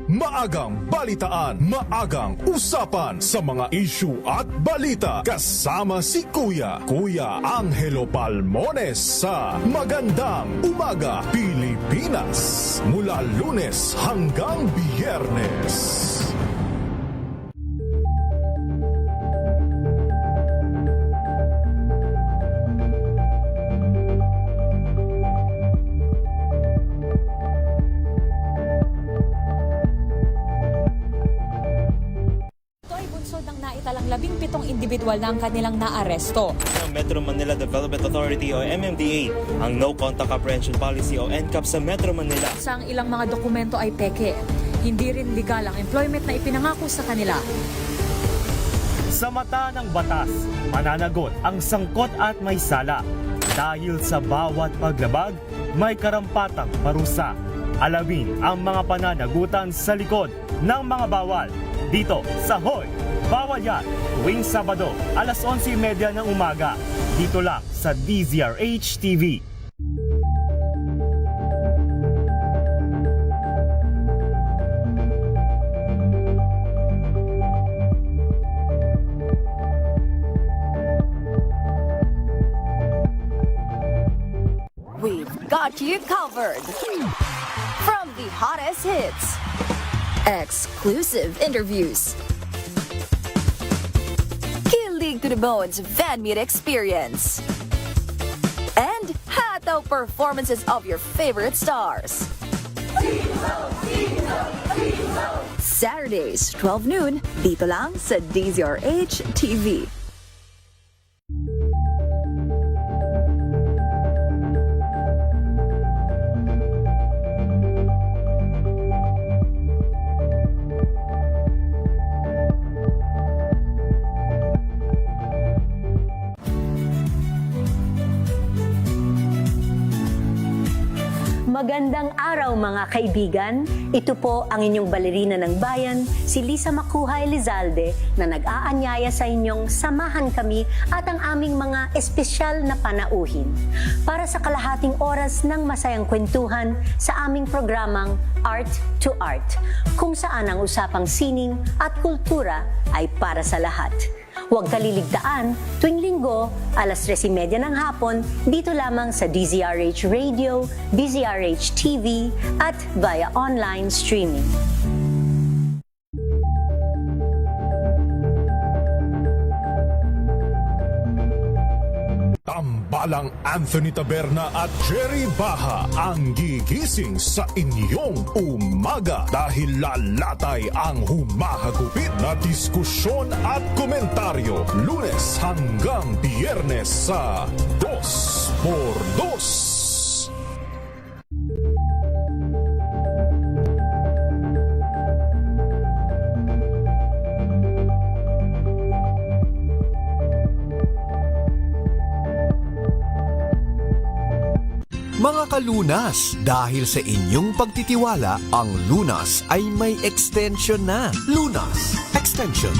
Maagang balitaan, maagang usapan sa mga issue at balita. Kasama si Kuya Angelo Palmones sa Magandang Umaga Pilipinas. Mula Lunes hanggang Biyernes. Naitalang 17 individual na ang kanilang naaresto. Ng Metro Manila Development Authority o MMDA ang No Contact Apprehension Policy o NCAP sa Metro Manila. Sa ang ilang mga dokumento ay peke. Hindi rin legal ang employment na ipinangako sa kanila. Sa mata ng batas, mananagot ang sangkot at may sala. Dahil sa bawat paglabag, may karampatang parusa. Alamin ang mga pananagutan sa likod ng mga bawal. Dito sa Hoy! Bawal Yan, tuwing Sabado, alas 11:30 ng umaga. Dito lang sa DZRH TV. We've got you covered. From the hottest hits, exclusive interviews, Kilig to the Bones fan meet experience, and hataw performances of your favorite stars. Saturdays, 12 noon, dito lang sa DZRH TV. Magandang araw mga kaibigan. Ito po ang inyong balerina ng bayan, si Lisa Makuhay Lizalde, na nag-aanyaya sa inyong samahan kami at ang aming mga espesyal na panauhin para sa kalahating oras ng masayang kwentuhan sa aming programang Art to Art, kung saan ang usapang sining at kultura ay para sa lahat. Huwag kaliligtaan, tuwing linggo, alas 3:30 ng hapon, dito lamang sa DZRH Radio, DZRH TV, at via online streaming. Tambalang Anthony Taberna at Jerry Baha ang gigising sa inyong umaga dahil lalatay ang humahagupit na diskusyon at komentaryo Lunes hanggang Biyernes sa 2x2. Mga kalunas, dahil sa inyong pagtitiwala, ang Lunas ay may extension na. Lunas Extension.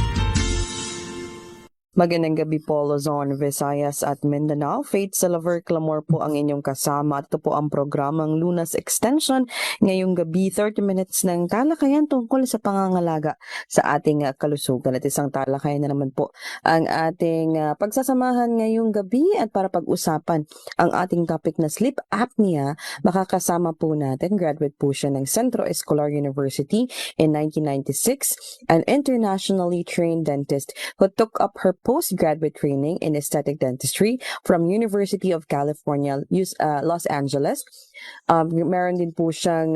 Magandang gabi po, Luzon, Visayas at Mindanao. Faith Salaver Clamor po ang inyong kasama. Ito po ang programang Lunas Extension. Ngayong gabi, 30 minutes ng talakayan tungkol sa pangangalaga sa ating kalusugan. At isang talakayan na naman po ang ating pagsasamahan ngayong gabi at para pag-usapan ang ating topic na sleep apnea. Makakasama po natin, graduate po siya ng Centro Escolar University in 1996, an internationally trained dentist who took up her postgraduate training in aesthetic dentistry from University of California, Los Angeles. Meron din po siyang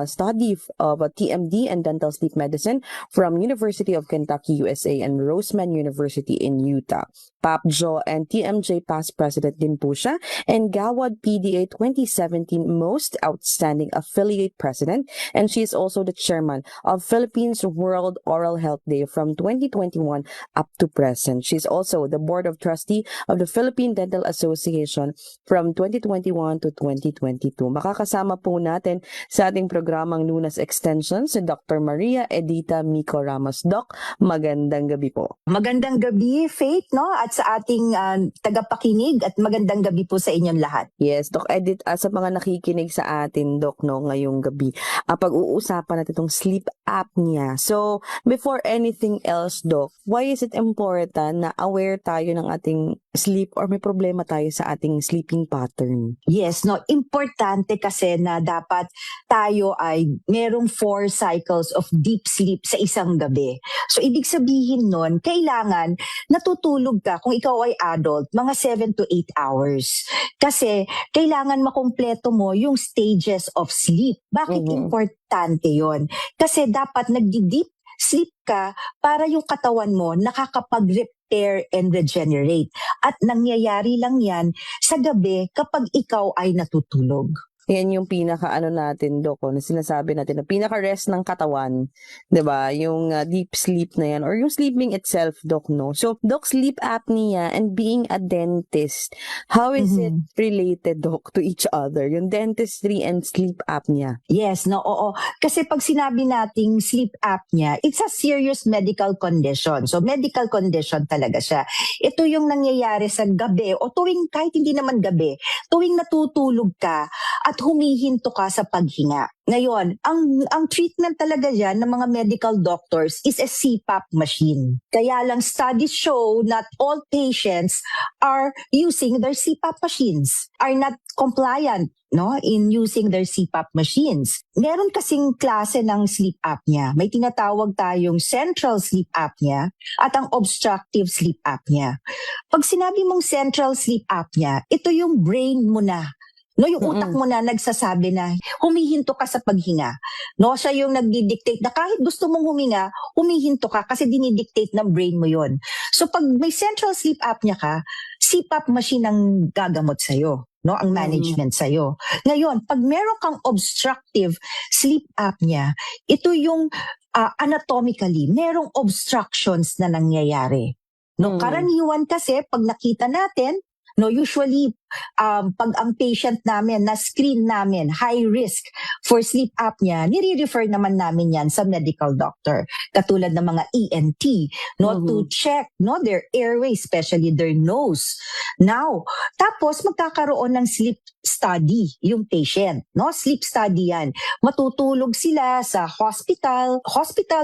study of TMD and dental sleep medicine from University of Kentucky, USA and Roseman University in Utah. PAPJO and TMJ past president din po siya, and Gawad PDA 2017 Most Outstanding Affiliate President, and she is also the chairman of Philippines World Oral Health Day from 2021 up to present. She's She's also the Board of Trustee of the Philippine Dental Association from 2021 to 2022. Makakasama po natin sa ating programang Lunas Extension si Dr. Maria Edita Mico Ramos. Doc, magandang gabi po. Magandang gabi, Faith, no? At sa ating tagapakinig at magandang gabi po sa inyong lahat. Yes, Doc Edit, sa mga nakikinig sa atin, Doc, no, ngayong gabi, pag-uusapan natin itong sleep apnea. So, before anything else, Doc, why is it important na aware tayo ng ating sleep or may problema tayo sa ating sleeping pattern? Yes, no, importante kasi na dapat tayo ay merong 4 cycles of deep sleep sa isang gabi. So, ibig sabihin nun, kailangan natutulog ka, kung ikaw ay adult, mga 7 to 8 hours. Kasi, kailangan makumpleto mo yung stages of sleep. Bakit importante yon? Kasi dapat nagdi-deep sleep ka para yung katawan mo nakakapag-repair and regenerate. At nangyayari lang yan sa gabi kapag ikaw ay natutulog. Yan yung pinaka-ano natin, Doc, na sinasabi natin, na pinaka-rest ng katawan, 'di ba? Yung deep sleep na yan, or yung sleeping itself, Doc, no? So, Doc, sleep apnea and being a dentist, how is it related, Doc, to each other? Yung dentistry and sleep apnea. Yes, no, oo. Kasi pag sinabi nating sleep apnea, it's a serious medical condition. So, medical condition talaga siya. Ito yung nangyayari sa gabi, o tuwing, kahit hindi naman gabi, tuwing natutulog ka, at humihinto ka sa paghinga. Ngayon, ang treatment talaga dyan ng mga medical doctors is a CPAP machine. Kaya lang studies show not all patients are using their CPAP machines, are not compliant, no, in using their CPAP machines. Meron kasing klase ng sleep apnea. May tinatawag tayong central sleep apnea at ang obstructive sleep apnea. Pag sinabi mong central sleep apnea, ito yung brain mo na. No, yung utak mo na nagsasabi na humihinto ka sa paghinga. No, siya yung nagdi-dictate na kahit gusto mong huminga, humihinto ka kasi dinidictate ng brain mo yon. So pag may central sleep apnea ka, CPAP machine ang gagamot sa'yo. No, ang management sa'yo. Ngayon, pag meron kang obstructive sleep apnea, ito yung anatomically, merong obstructions na nangyayari. No, karaniwan kasi pag nakita natin, no, usually, pag ang patient namin, na-screen namin, high risk for sleep apnea, nire-refer naman namin yan sa medical doctor. Katulad ng mga ENT, no, to check, no, their airway, especially their nose. Now, tapos magkakaroon ng sleep study yung patient, no? Sleep study yan. Matutulog sila sa hospital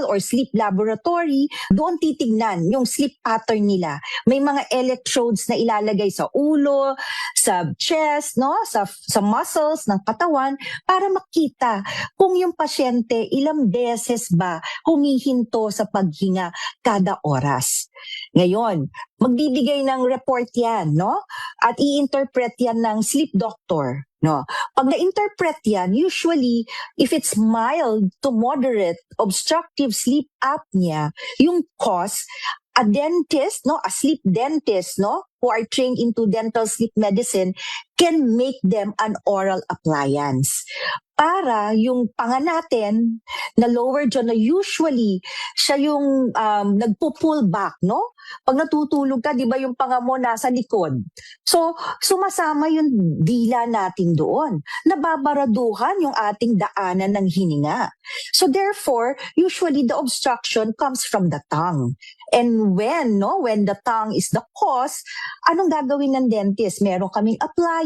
or sleep laboratory. Doon titignan yung sleep pattern nila. May mga electrodes na ilalagay sa ulo, sa chest, no, sa muscles ng katawan para makita kung yung pasyente ilang beses ba humihinto sa paghinga kada oras. Ngayon, magbibigay ng report yan, no? At i-interpret yan ng sleep doctor, no? Pag na-interpret yan, usually, if it's mild to moderate obstructive sleep apnea, yung cause, a dentist, no, a sleep dentist, no, who are trained into dental sleep medicine can make them an oral appliance. Para yung panga natin na lower jaw na usually siya yung nagpo-pull back, no? Pag natutulog ka, di ba yung panga mo nasa likod? So, sumasama yung dila natin doon. Nababaraduhan yung ating daanan ng hininga. So therefore, usually the obstruction comes from the tongue. And when the tongue is the cause, anong gagawin ng dentist? Meron kaming appliance,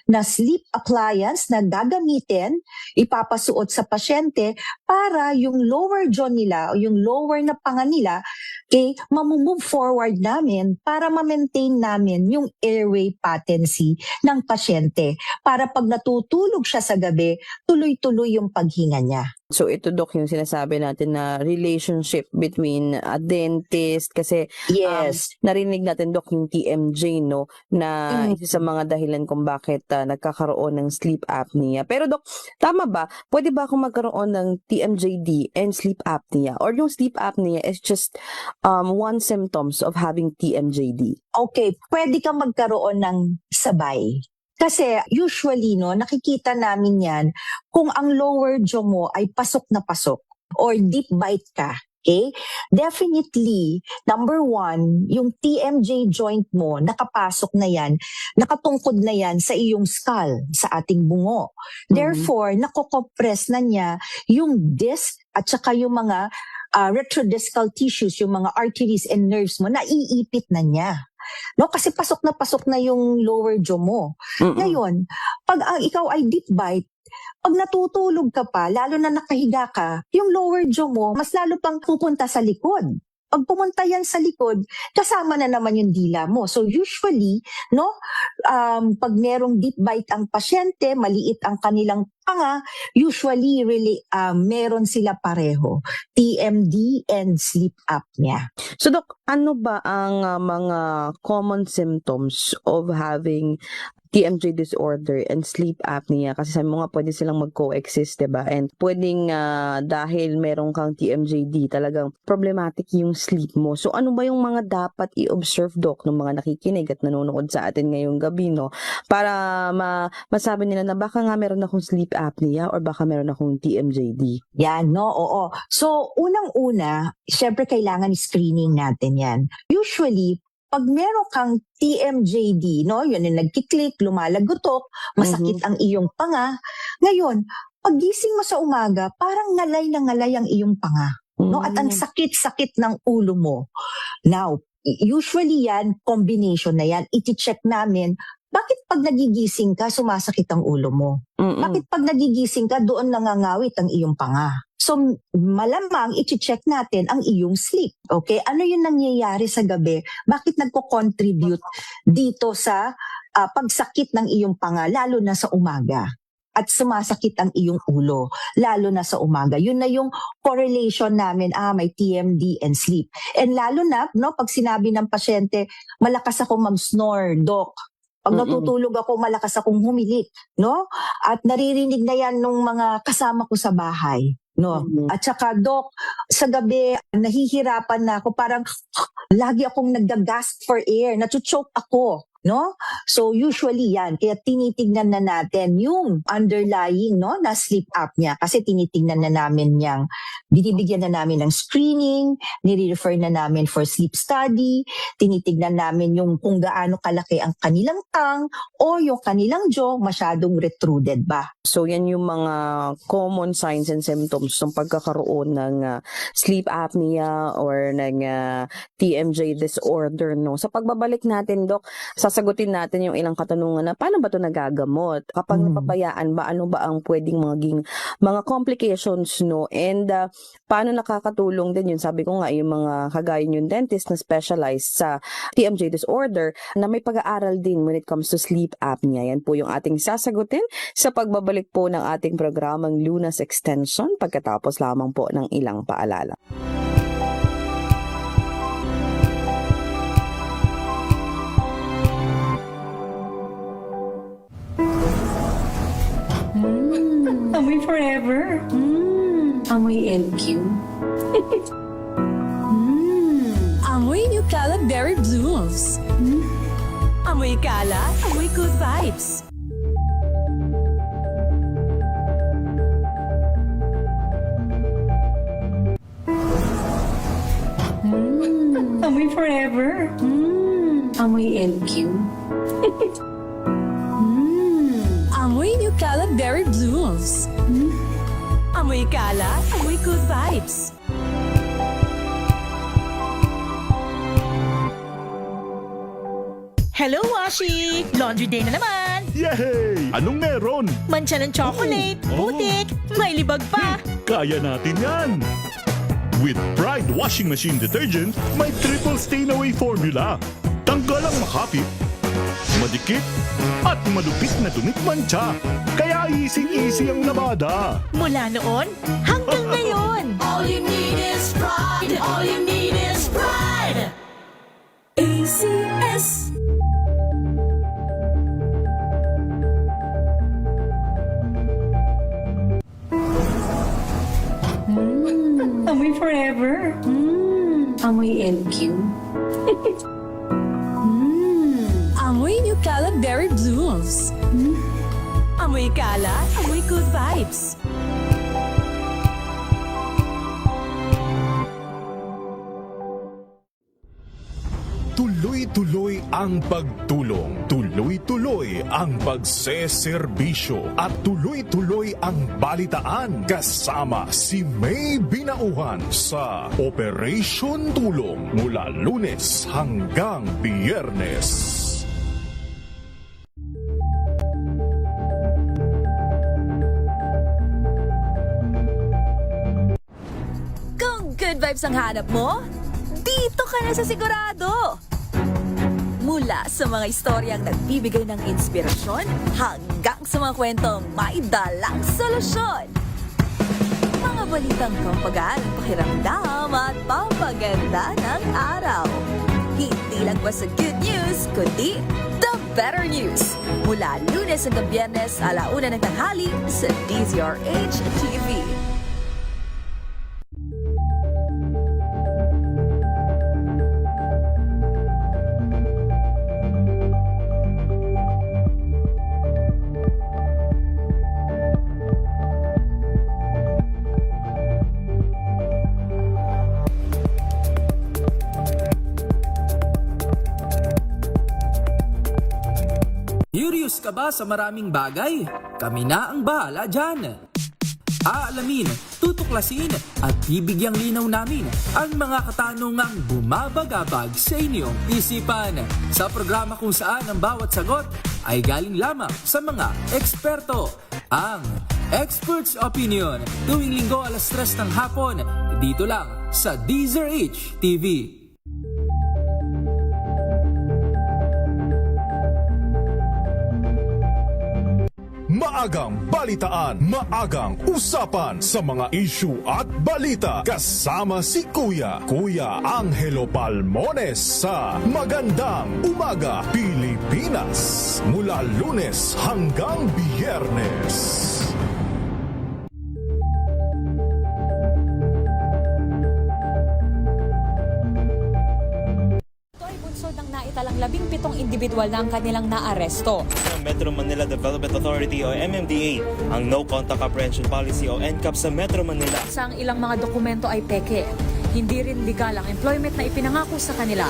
na sleep appliance na gagamitin, ipapasuot sa pasyente para yung lower jaw nila o yung lower na panga nila, okay, mamumove forward namin para ma-maintain namin yung airway patency ng pasyente para pag natutulog siya sa gabi, tuloy-tuloy yung paghinga niya. So ito, Doc, yung sinasabi natin na relationship between a dentist kasi Yes. narinig natin, Doc, yung TMJ, no, na isa sa mga dahilan kung bakit nagkakaroon ng sleep apnea. Pero Doc, tama ba? Pwede ba akong magkaroon ng TMJD and sleep apnea? Or yung sleep apnea is just one symptoms of having TMJD? Okay, pwede kang magkaroon ng sabay. Kasi usually, no, nakikita namin yan kung ang lower jaw mo ay pasok na pasok or deep bite ka. Okay? Definitely, number one, yung TMJ joint mo, nakapasok na yan, nakatungkod na yan sa iyong skull, sa ating bungo. Therefore, nakokompress na niya yung disc at saka yung mga retrodiscal tissues, yung mga arteries and nerves mo, naiipit na niya. No, kasi pasok na yung lower jaw mo. Ngayon, pag ikaw ay deep bite, pag natutulog ka pa, lalo na nakahiga ka, yung lower jaw mo, mas lalo pang pupunta sa likod. Pag pumunta yan sa likod, kasama na naman yung dila mo. So usually, no, pag merong deep bite ang pasyente, maliit ang kanilang panga, usually really meron sila pareho, TMD and sleep apnea. So Dok, ano ba ang mga common symptoms of having TMJ disorder and sleep apnea? Kasi sabi mo nga pwede silang mag-coexist, diba? And pwedeng dahil meron kang TMJD, talagang problematic yung sleep mo. So ano ba yung mga dapat i-observe, Doc, ng mga nakikinig at nanonood sa atin ngayong gabi, no? Para masabi nila na baka nga meron akong sleep apnea or baka meron akong TMJD. Yan, no? Oo. So, unang-una, syempre kailangan screening natin yan. Usually, pag meron kang TMJD, no, yun yung nagkiklik, lumalagotok, masakit ang iyong panga. Ngayon, paggising mo sa umaga, parang ngalay na ngalay ang iyong panga. No? At ang sakit-sakit ng ulo mo. Now, usually yan, combination na yan. Iti-check namin, bakit pag nagigising ka, sumasakit ang ulo mo? Bakit pag nagigising ka, doon nangangawit ang iyong panga? So, malamang i-check natin ang iyong sleep. Okay? Ano yung nangyayari sa gabi? Bakit nagko-contribute dito sa pagsakit ng iyong panga, lalo na sa umaga? At sumasakit ang iyong ulo, lalo na sa umaga. Yun na yung correlation namin, may TMD and sleep. And lalo na, no, pag sinabi ng pasyente, malakas ako mag-snore, Doc. Pag natutulog ako, malakas akong humilik, no? At naririnig na yan nung mga kasama ko sa bahay, no? At saka, Doc, sa gabi, nahihirapan na ako, parang lagi akong nag-gasp for air, nachuchoke ako, no? So usually yan, kaya tinitignan na natin yung underlying, no, na sleep apnea, kasi tinitignan na namin yang binibigyan na namin ng screening, nire-refer na namin for sleep study, tinitignan namin yung kung gaano kalaki ang kanilang tongue o yung kanilang jaw masyadong retruded ba. So yan yung mga common signs and symptoms ng pagkakaroon ng sleep apnea or ng TMJ disorder, no? Sa pagbabalik natin, Doc, sasagutin natin yung ilang katanungan na paano ba ito nagagamot? Kapag napabayaan ba, ano ba ang pwedeng maging mga complications, no? And paano nakakatulong din yun? Sabi ko nga, yung mga kagaya yung dentist na specialized sa TMJ disorder na may pag-aaral din when it comes to sleep apnea. Yan po yung ating sasagutin sa pagbabalik po ng ating programang Lunas Extension pagkatapos lamang po ng ilang paalala. Amoy forever. Amoy LQ. Amoy New Cala Berry Blooms. Amoy Cala, amoy good vibes. Amoy forever. Amoy LQ. Amoy New Cala Berry Blooms. Amoy Cala, amoy good vibes. Hello, Washi! Laundry day na naman! Yay! Anong meron? Mancha ng chocolate, putik, may libag pa! Kaya natin yan! With Pride Washing Machine Detergent, may triple stain-away formula. Tanggal ang makapit, madikit, at malupit na dumit mancha. Kaya easy-easy ang labada. Mula noon hanggang ngayon! All you need is pride! All you need is pride! ACS. Amoy forever. Amoy LQ. Amoy New Cala Berry Blooms. Amoy Cala, amoy good vibes. Tuloy-tuloy ang pagtulong, tuloy-tuloy ang pagseserbisyo at tuloy-tuloy ang balitaan kasama si May Binauhan sa Operation Tulong mula Lunes hanggang Biyernes. Kung good vibes ang hanap mo, dito ka na sa sigurado! Mula sa mga istoryang nagbibigay ng inspirasyon hanggang sa mga kwentong may dalang solusyon. Mga balitang pampagaan ang pakiramdam at pampaganda ng araw. Hindi lang ba sa good news, kundi the better news. Mula Lunes hanggang Biyernes, 1:00 ng tanghali sa DZRH TV. Curious ka ba sa maraming bagay? Kami na ang bahala dyan. Aalamin, tutuklasin at bibigyang linaw namin ang mga katanungang bumabagabag sa inyong isipan. Sa programa kung saan ang bawat sagot ay galing lamang sa mga eksperto. Ang Expert's Opinion, tuwing Linggo 3:00 ng hapon, dito lang sa DZRH TV. Maagang balitaan, maagang usapan sa mga issue at balita kasama si Kuya Angelo Palmones sa Magandang Umaga Pilipinas mula Lunes hanggang Biyernes. Ng naitalang 17 individual na ang kanilang naaresto. Ng Metro Manila Development Authority o MMDA ang No Contact Apprehension Policy o NCAP sa Metro Manila. Sa ang ilang mga dokumento ay peke. Hindi rin legal ang employment na ipinangako sa kanila.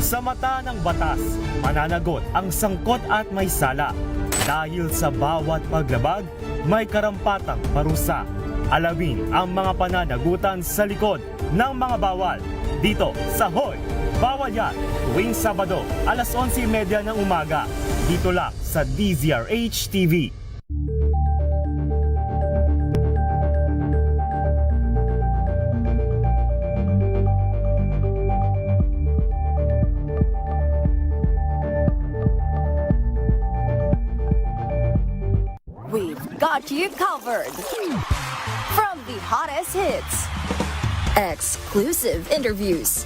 Sa mata ng batas, mananagot ang sangkot at may sala. Dahil sa bawat paglabag, may karampatang parusa. Alawin ang mga pananagutan sa likod ng mga bawal. Dito sa Hoy! Bawal Yan! Tuwing Sabado, 11:30 ng umaga. Dito lang sa DZRH TV. We've got you covered. From the hottest hits, exclusive interviews,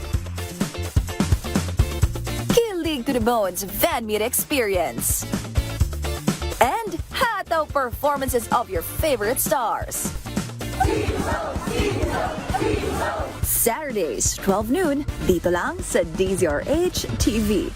kilig to the bones fan meet experience, and hataw performances of your favorite stars. Saturdays, 12 noon, dito lang sa DZRH TV.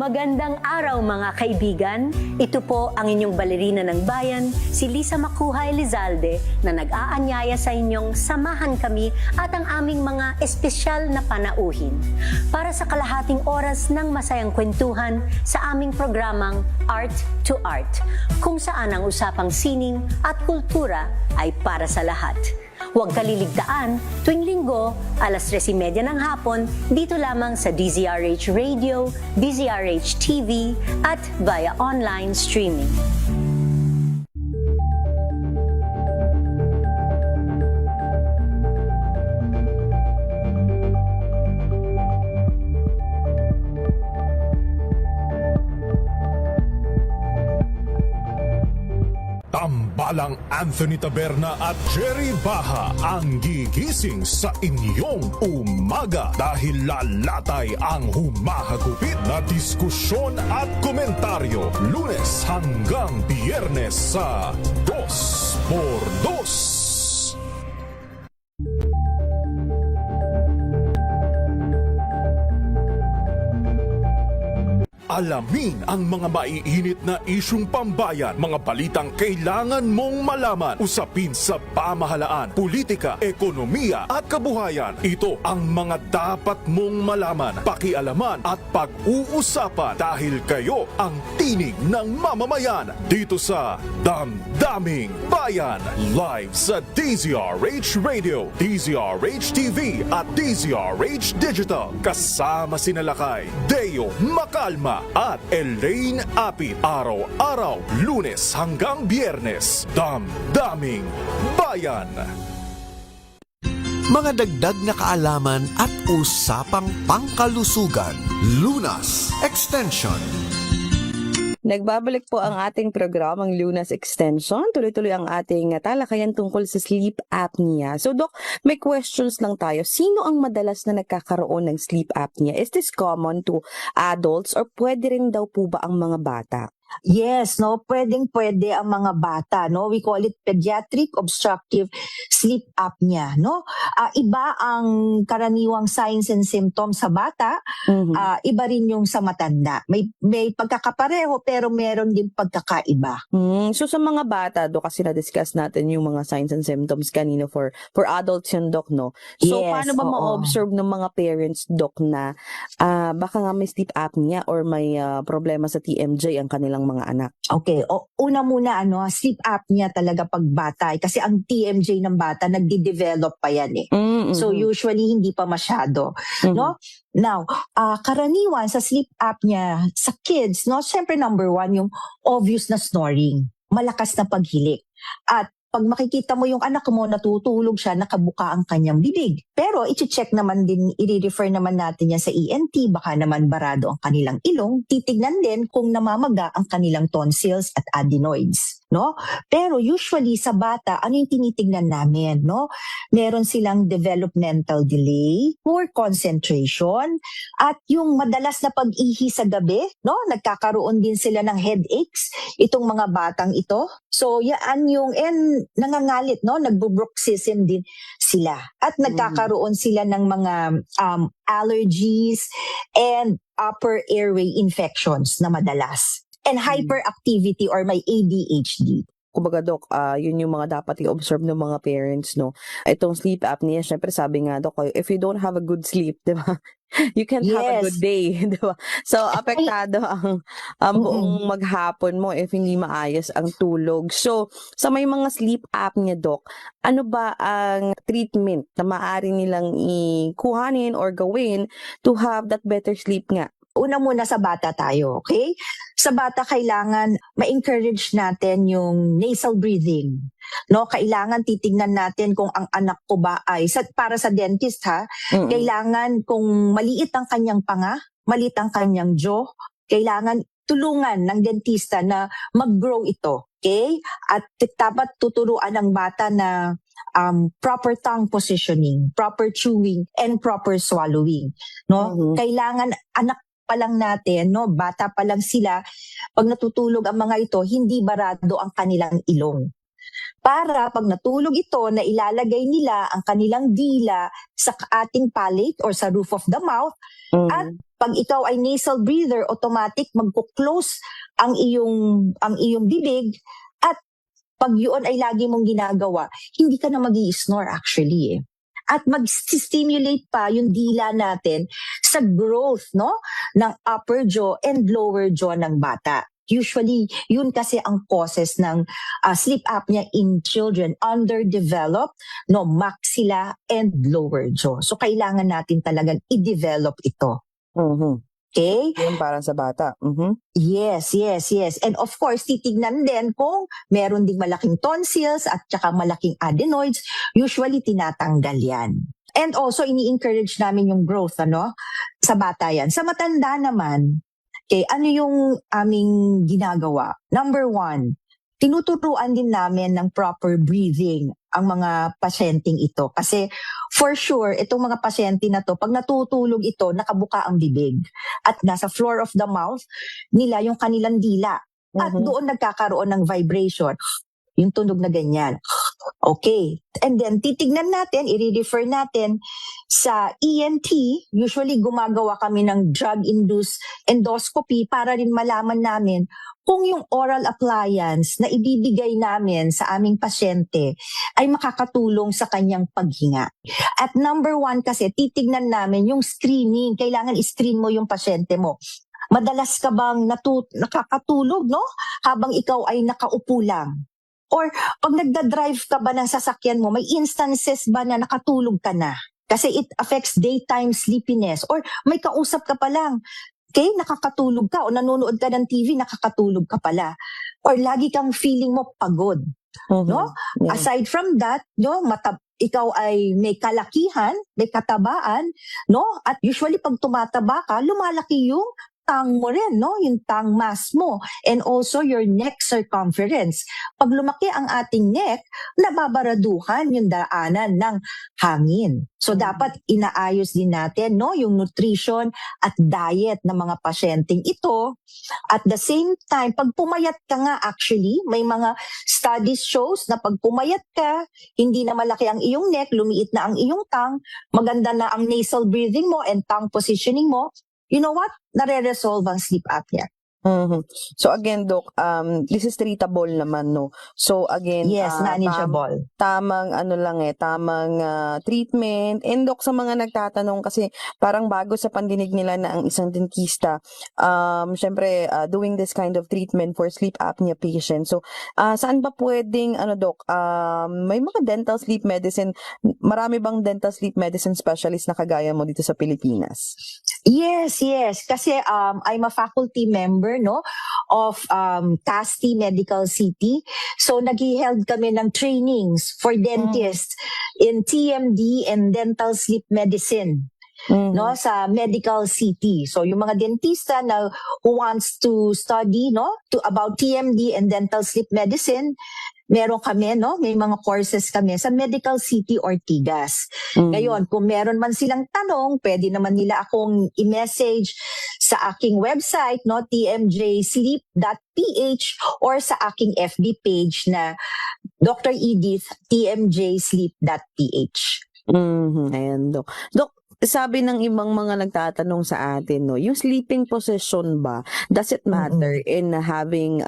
Magandang araw mga kaibigan. Ito po ang inyong balerina ng bayan, si Lisa Makuhay Lizalde, na nag-aanyaya sa inyong samahan kami at ang aming mga espesyal na panauhin para sa kalahating oras ng masayang kwentuhan sa aming programang Art to Art, kung saan ang usapang sining at kultura ay para sa lahat. Huwag kaliligtaan, tuwing Linggo, 3:30 ng hapon, dito lamang sa DZRH Radio, DZRH TV, at via online streaming. Tambalang Anthony Taberna at Jerry Baha ang gigising sa inyong umaga dahil lalatay ang humahagupit na diskusyon at komentaryo Lunes hanggang Biyernes sa 2x2. Alamin ang mga maiinit na isyung pambayan, mga balitang kailangan mong malaman, usapin sa pamahalaan, politika, ekonomiya at kabuhayan. Ito ang mga dapat mong malaman, pakialaman at pag-uusapan dahil kayo ang tinig ng mamamayan dito sa Damdaming Bayan. Live sa DZRH Radio, DZRH TV at DZRH Digital. Kasama sina Lakay, Deo Makalma at Elaine Apit. Araw-araw, Lunes hanggang Biyernes. Damdaming Bayan. Mga dagdag na kaalaman at usapang pangkalusugan. Lunas Extension. Nagbabalik po ang ating programang Lunas Extension. Tuloy-tuloy ang ating talakayan tungkol sa sleep apnea. So, Doc, may questions lang tayo. Sino ang madalas na nagkakaroon ng sleep apnea? Is this common to adults or pwede rin daw po ba ang mga bata? Yes, no, pwedeng-pwede ang mga bata, no. We call it pediatric obstructive sleep apnea, no. Iba ang karaniwang signs and symptoms sa bata, iba rin yung sa matanda. May pagkakapareho pero meron din pagkakaiba. So sa mga bata, Doc, kasi na-discuss natin yung mga signs and symptoms kanina for adults yun, Doc, no. So Yes, paano ba oo. ma-observe ng mga parents, Doc, na baka nga may sleep apnea or may problema sa TMJ ang kanilang mga anak? Okay, una muna sleep apnea talaga pag bata kasi ang TMJ ng bata nagde-develop pa yan eh. So usually hindi pa masyado, no? Now, karaniwan sa sleep apnea sa kids, no, syempre number 1 yung obvious na snoring, malakas na paghilik. At pag makikita mo yung anak mo, natutulog siya, nakabuka ang kanyang bibig. Pero i-check naman din, i-refer naman natin yan sa ENT, baka naman barado ang kanilang ilong. Titignan din kung namamaga ang kanilang tonsils at adenoids, no? Pero usually sa bata, ano yung tinitignan namin, no? Meron silang developmental delay, poor concentration, at yung madalas na pag-ihi sa gabi, no? Nagkakaroon din sila ng headaches, itong mga batang ito. So, yan yung, nangangalit, no? Nagbo-bruxism din sila. At nagkakaroon sila ng mga allergies and upper airway infections na madalas. And hyperactivity or may ADHD. Kumbaga, Doc, yun yung mga dapat i-observe ng mga parents, no? Itong sleep apnea, syempre sabi nga, Doc, if you don't have a good sleep, di ba? You can't have a good day, di ba? So, apektado ang buong maghapon mo if hindi maayos ang tulog. So, sa may mga sleep apnea, Doc, ano ba ang treatment na maaari nilang ikuhanin or gawin to have that better sleep nga? Una muna sa bata tayo, okay? Sa bata, kailangan ma-encourage natin yung nasal breathing. No, kailangan titignan natin kung ang anak ko ba ay para sa dentist kailangan kung maliit ang kanyang panga, maliit ang kanyang jaw, kailangan tulungan ng dentista na mag-grow ito, okay? At dapat tuturuan ng bata na proper tongue positioning, proper chewing, and proper swallowing, no? Kailangan anak pa lang natin, no, bata pa lang sila, pag natutulog ang mga ito, hindi barado ang kanilang ilong. Para pag natulog ito, na ilalagay nila ang kanilang dila sa ating palate or sa roof of the mouth, at pag ikaw ay nasal breather, automatic magko-close ang iyong bibig, at pag yun ay lagi mong ginagawa, hindi ka na mag-i-snore actually eh. At mag-stimulate pa yung dila natin sa growth, no, ng upper jaw and lower jaw ng bata. Usually, yun kasi ang causes ng sleep apnea in children, underdeveloped, no, maxilla and lower jaw. So, kailangan natin talagang i-develop ito. Okay? Yun parang sa bata. Yes. And of course, titignan din kung meron ding malaking tonsils at saka malaking adenoids. Usually, tinatanggal yan. And also, ini-encourage namin yung growth, sa bata yan. Sa matanda naman, okay, ano yung aming ginagawa? Number 1, tinuturuan din namin ng proper breathing ang mga pasyenteng ito. Kasi for sure, itong mga pasyente na to, pag natutulog ito, nakabuka ang bibig. At nasa floor of the mouth nila yung kanilang dila. At doon nagkakaroon ng vibration. Yung tunog na ganyan. Okay. And then titignan natin, i-refer natin sa ENT. Usually gumagawa kami ng drug-induced endoscopy para rin malaman namin kung yung oral appliance na ibibigay namin sa aming pasyente ay makakatulong sa kanyang paghinga. At number 1 kasi, titignan namin yung screening. Kailangan i-screen mo yung pasyente mo. Madalas ka bang nakakatulog, no? Habang ikaw ay nakaupo lang? Or pag nagda-drive ka ba ng sasakyan mo, may instances ba na nakatulog ka na? Kasi it affects daytime sleepiness. Or may kausap ka pa lang, okay, nakakatulog ka. O nanonood ka ng TV, nakakatulog ka pala. Or lagi kang feeling mo pagod. No? Yeah. Aside from that, no, ikaw ay may kalakihan, may katabaan, no? At usually pag tumataba ka, lumalaki yung tang mo rin, no? Yung tang mass mo. And also your neck circumference. Pag lumaki ang ating neck, nababaraduhan yung daanan ng hangin. So dapat inaayos din natin, no? Yung nutrition at diet ng mga pasyenteng ito. At the same time, pag pumayat ka nga actually, may mga studies shows na pag pumayat ka, hindi na malaki ang iyong neck, lumiit na ang iyong tang, maganda na ang nasal breathing mo and tongue positioning mo, you know what? Nare-resolve ang sleep apnea. So again, Doc, this is treatable naman, no? So again, Yes, manageable. Tamang treatment. And Doc, sa mga nagtatanong kasi parang bago sa pandinig nila na ang isang dentista, syempre, doing this kind of treatment for sleep apnea patients. So, saan ba pwedeng, Doc, may mga dental sleep medicine, marami bang dental sleep medicine specialist na kagaya mo dito sa Pilipinas? Yes. Kasi I'm a faculty member, no, of CASTI Medical City. So nag-held kami ng trainings for dentists in TMD and dental sleep medicine. No, sa Medical City. So yung mga dentista na who wants to study, no, about TMD and dental sleep medicine, meron kami, no, may mga courses kami sa Medical City Ortigas. Ngayon, kung meron man silang tanong, pwede naman nila akong i-message sa aking website, no, tmjsleep.ph, or sa aking FB page na Dr. Edith tmjsleep.ph. Ayan, Doc. Doc, sabi ng ibang mga nagtatanong sa atin, no, yung sleeping position ba, does it matter in having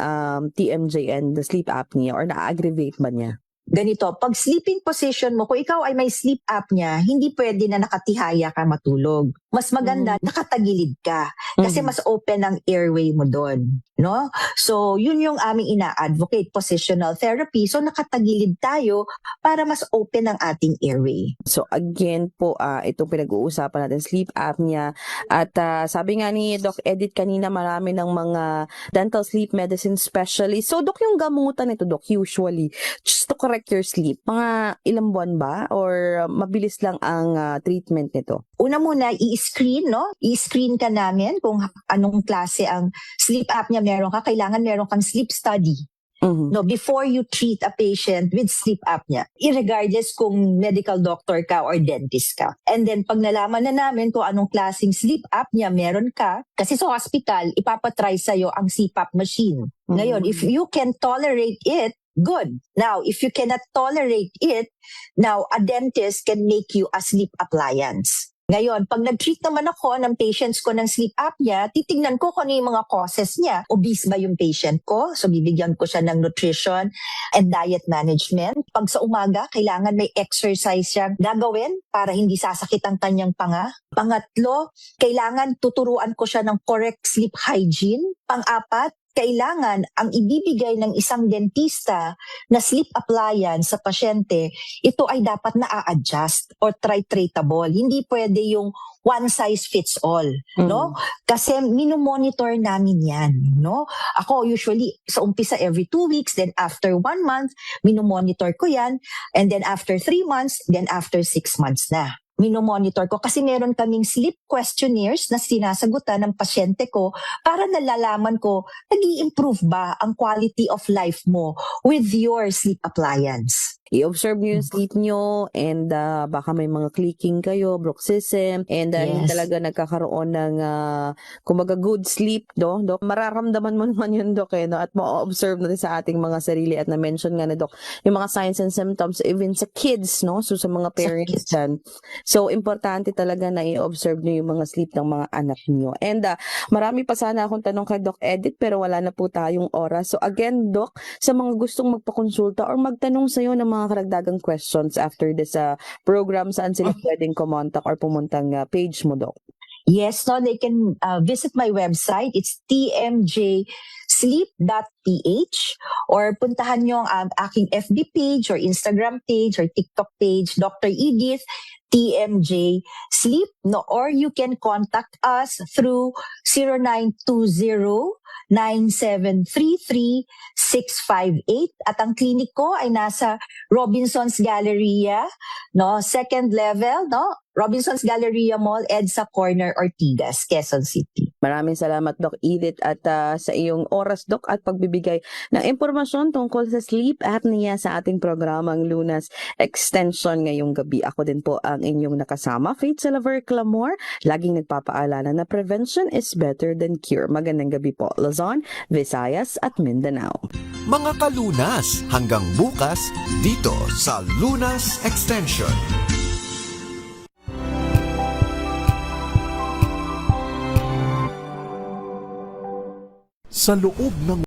TMJ and the sleep apnea, or na-aggravate ba niya? Ganito, pag sleeping position mo, kung ikaw ay may sleep apnea, hindi pwede na nakatihaya ka matulog. Mas maganda, nakatagilid ka. Kasi mas open ang airway mo doon. No? So, yun yung aming ina-advocate, positional therapy. So, nakatagilid tayo para mas open ang ating airway. So, again po, itong pinag-uusapan natin, sleep apnea. At sabi nga ni Doc Edith kanina, marami ng mga dental sleep medicine specialist. So, Doc, yung gamutan nito, Doc, usually, just to correct your sleep, mga ilang buwan ba? Or mabilis lang ang treatment nito? Una muna, i-screen, no? I-screen ka namin kung anong klase ang sleep apnea meron ka. Kailangan meron kang sleep study. No, before you treat a patient with sleep apnea, irregardless kung medical doctor ka or dentist ka. And then, pag nalaman na namin kung anong klaseng sleep apnea meron ka, kasi sa hospital, ipapatry sa'yo ang CPAP machine. Ngayon, if you can tolerate it, good. Now, if you cannot tolerate it, now a dentist can make you a sleep appliance. Ngayon, pag nag-treat naman ako ng patients ko ng sleep apnea, titignan ko kung ano yung mga causes niya. Obese ba yung patient ko? So, bibigyan ko siya ng nutrition and diet management. Pag sa umaga, kailangan may exercise siyang gagawin para hindi sasakit ang kanyang panga. Pangatlo, kailangan tuturuan ko siya ng correct sleep hygiene. Pang-apat, kailangan ang ibibigay ng isang dentista na sleep appliance sa pasyente, ito ay dapat na-adjust or titratable. Hindi pwede yung one size fits all, no? Kasi minomonitor namin yan, no? Ako usually sa umpisa every 2 weeks, then after 1 month, minomonitor ko yan, and then after 3 months, then after 6 months na. Minomonitor ko kasi meron kaming sleep questionnaires na sinasagutan ng pasyente ko para nalalaman ko nag-i-improve ba ang quality of life mo with your sleep appliance. i-observe nyo yung sleep nyo and baka may mga clicking kayo, bruxism, and hindi Yes. talaga nagkakaroon ng kumbaga good sleep, no? Dok, mararamdaman mo naman yun, Dok, no? At ma-observe natin sa ating mga sarili at na-mention nga na, Dok, yung mga signs and symptoms even sa kids, no? So sa mga parents dyan. So importante talaga na i-observe nyo yung mga sleep ng mga anak nyo. And marami pa sana akong tanong kay Doc Edith pero wala na po tayong oras. So again, Doc, sa mga gustong magpakonsulta or magtanong sa'yo ng mga karagdagang questions after this program, saan sila pwedeng kumontak or pumuntang page mo, Doc? Yes, no, they can visit my website. It's tmjsleep.ph or puntahan nyo ang aking FB page or Instagram page or TikTok page, Dr. Edith TMJ Sleep, no, or you can contact us through 0920-9733-658 at ang clinic ko ay nasa Robinsons Galleria, no, second level, no, Robinsons Galleria Mall, EDSA Corner, Ortigas, Quezon City. Maraming salamat, Doc Edith, at sa iyong oras, Doc, at pagbibigay ng impormasyon tungkol sa sleep apnea sa ating programang Lunas Extension ngayong gabi. Ako din po ang inyong nakasama, Faith Salaver Clamor, laging nagpapaalala na prevention is better than cure. Magandang gabi po, Luzon, Visayas at Mindanao. Mga kalunas, hanggang bukas dito sa Lunas Extension. Sa loob ng